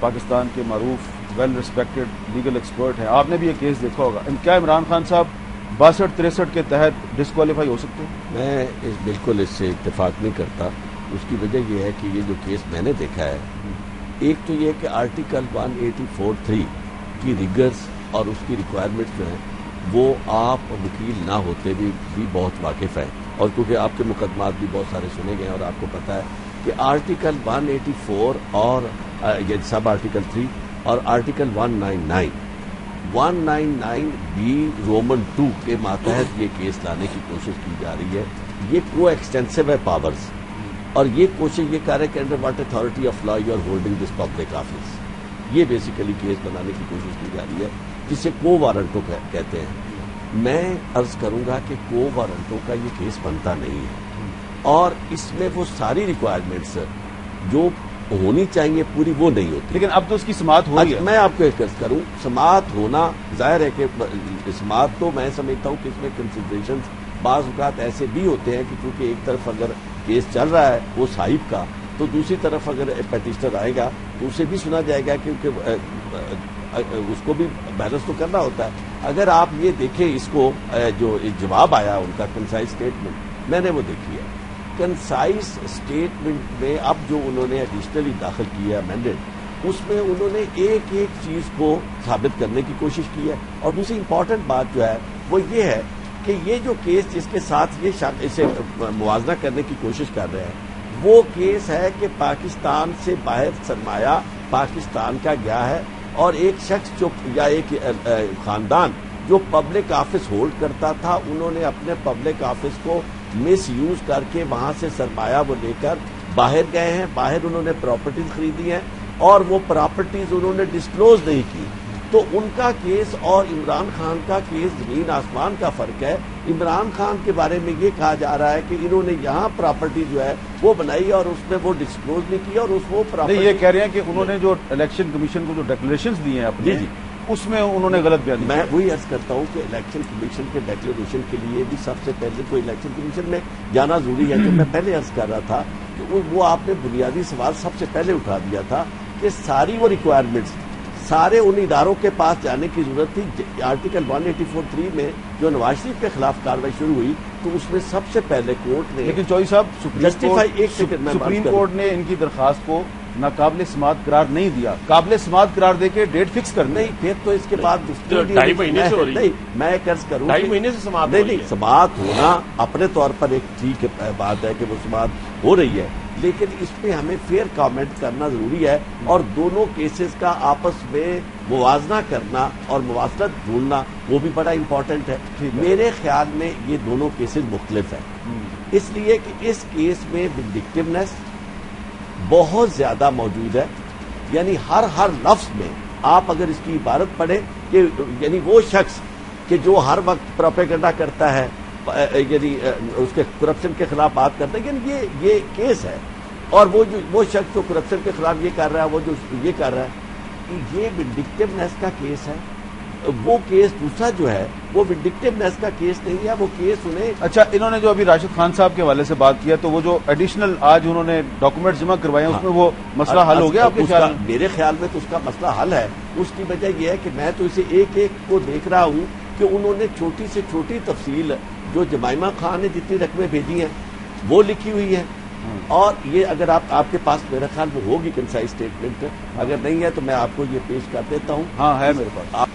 پاکستان کے معروف well respected legal expert ہیں, آپ نے بھی یہ کیس دیکھا ہوگا, کیا عمران خان صاحب 62-63 کے تحت ڈسکوالیفائی ہو سکتے ہیں؟ میں بالکل اس سے اتفاق نہیں کرتا. اس کی وجہ یہ ہے کہ یہ جو کیس میں نے دیکھا ہے, ایک تو یہ کہ آرٹیکل 184(3) کی ریگرز اور اس کی ریکوائرمنٹ جو ہیں وہ آپ وکیل نہ ہوتے بھی بہت واقف ہیں, اور کیونکہ آپ کے مقدمات بھی بہت سارے سنے گئے ہیں اور آپ کو پتا ہے کہ آرٹیکل 184 اور سب آرٹیکل 3 اور آرٹیکل 199 رومن 2 کے ماتحت یہ کیس لانے کی کوشش کی جا رہی ہے. یہ کو ایکسٹینسو ہے پاورز, اور یہ کوشش یہ کر رہے کہ under what authority of law you are holding this public office. یہ بیسیکلی کیس بنانے کی کوشش کی جا رہی ہے جسے کو وارنٹوں کہتے ہیں. میں عرض کروں گا کہ کو وارنٹوں کا یہ کیس بنتا نہیں ہے, اور اس میں وہ ساری ریکوائرمنٹس جو ہونی چاہیے پوری وہ نہیں ہوتی. لیکن اب تو اس کی سماعت ہو رہی ہے. میں آپ کو ایک عرض کروں, سماعت ہونا ظاہر ہے کہ سماعت تو میں سمجھتا ہوں کہ اس میں کنسیڈریشنز بعض اوقات ایسے بھی ہوتے ہیں کہ چونکہ ایک طرف اگر کیس چل رہا ہے وہ صاحب کا, تو دوسری طرف اگر پیٹیشنر آئے گا تو اسے بھی سنا جائے گا, کیونکہ اس کو بھی بیلنس تو کرنا ہوتا ہے. اگر آپ یہ دیکھیں اس کو جو جواب آیا ان کا کنسائز اسٹیٹمنٹ, میں نے وہ دیکھی ہے. کنسائز اسٹیٹمنٹ میں اب جو انہوں نے ایڈیشنلی داخل کیا امینڈڈ, اس میں انہوں نے ایک ایک چیز کو ثابت کرنے کی کوشش کی ہے. اور دوسری امپورٹنٹ بات جو ہے وہ یہ ہے کہ یہ جو کیس جس کے ساتھ یہ اسے موازنہ کرنے کی کوشش کر رہے ہیں وہ کیس ہے کہ پاکستان سے باہر سرمایہ پاکستان کا گیا ہے, اور ایک شخص جو یا ایک خاندان جو پبلک آفس ہولڈ کرتا تھا, انہوں نے اپنے پبلک آفس کو مس یوز کر کے وہاں سے سرمایہ وہ لے کر باہر گئے ہیں. باہر انہوں نے پراپرٹیز خریدی ہیں اور وہ پراپرٹیز انہوں نے ڈسکلوز نہیں کی. تو ان کا کیس اور عمران خان کا کیس زمین آسمان کا فرق ہے. عمران خان کے بارے میں یہ کہا جا رہا ہے کہ انہوں نے یہاں پراپرٹی جو ہے وہ بنائی اور اس میں وہ ڈسکلوز نہیں کی, اور اس وہ پراپرٹی یہ کہہ رہے ہیں کہ انہوں نے جو الیکشن کمیشن کو جو ڈیکلریشنز دی ہیں اپنے اس میں انہوں نے غلط بیان. میں وہی عرض کرتا ہوں کہ الیکشن کمیشن کے ڈیکلریشن کے لیے بھی سب سے پہلے تو الیکشن کمیشن میں جانا ضروری ہے. جو میں پہلے عرض کر رہا تھا کہ وہ آپ نے بنیادی سوال سب سے پہلے اٹھا دیا تھا کہ ساری وہ ریکوائرمنٹس سارے ان اداروں کے پاس جانے کی ضرورت تھی. آرٹیکل 184(3) میں جو نواز شریف کے خلاف کارروائی شروع ہوئی تو اس میں سب سے پہلے کورٹ نے, لیکن چوہدری صاحب سپریم کورٹ نے ان کی درخواست کو ناقابل سماعت قرار نہیں دیا. قابل سماعت قرار دے کے ڈیٹ فکس کر نہیں, پھر تو اس کے بعد 2.5 مہینے سے ہو رہی ہے. میں عرض کروں 2.5 مہینے سے سماعت نہیں, سماعت ہونا اپنے طور پر ایک ٹھیک بات ہے کہ وہ سماعت ہو رہی ہے, لیکن اس پہ ہمیں فیئر کامنٹ کرنا ضروری ہے, اور دونوں کیسز کا آپس میں موازنہ کرنا اور موازنت ڈھونڈنا وہ بھی بڑا امپورٹنٹ ہے. میرے خیال میں یہ دونوں کیسز مختلف ہیں, اس لیے کہ اس کیس میں وینڈکٹیونیس بہت زیادہ موجود ہے. یعنی ہر لفظ میں آپ اگر اس کی عبارت پڑھیں کہ یعنی وہ شخص کہ جو ہر وقت پروپیگنڈا کرتا ہے, یعنی اس کے کرپشن کے خلاف بات کرتا ہے, یعنی یہ کیس ہے, اور وہ شخص جو کرپشن کے خلاف یہ کر رہا ہے, وہ جو یہ کر رہا ہے, یہ وینڈکٹیونیس کا کیس ہے. وہ کیس دوسرا جو ہے وہ وینڈکٹیونیس کا کیس نہیں ہے, وہ کیس انہیں. اچھا, انہوں نے جو ابھی راشد خان صاحب کے حوالے سے بات کیا تو وہ جو ایڈیشنل آج انہوں نے ڈاکومنٹ جمع کروائے ہیں اس میں وہ مسئلہ حل ہو گیا آپ کے خیال میں؟ میرے خیال میں تو اس کا مسئلہ حل ہے. اس کی وجہ یہ ہے کہ میں تو اسے ایک ایک کو دیکھ رہا ہوں کہ انہوں نے چھوٹی سے چھوٹی تفصیل جو جمائمہ خان نے جتنی رقمیں بھیجی ہیں وہ لکھی ہوئی ہیں, اور یہ اگر آپ کے پاس میرا خیال میں ہوگی کنسائز اسٹیٹمنٹ, اگر نہیں ہے تو میں آپ کو یہ پیش کر دیتا ہوں. ہاں ہے میرے پاس.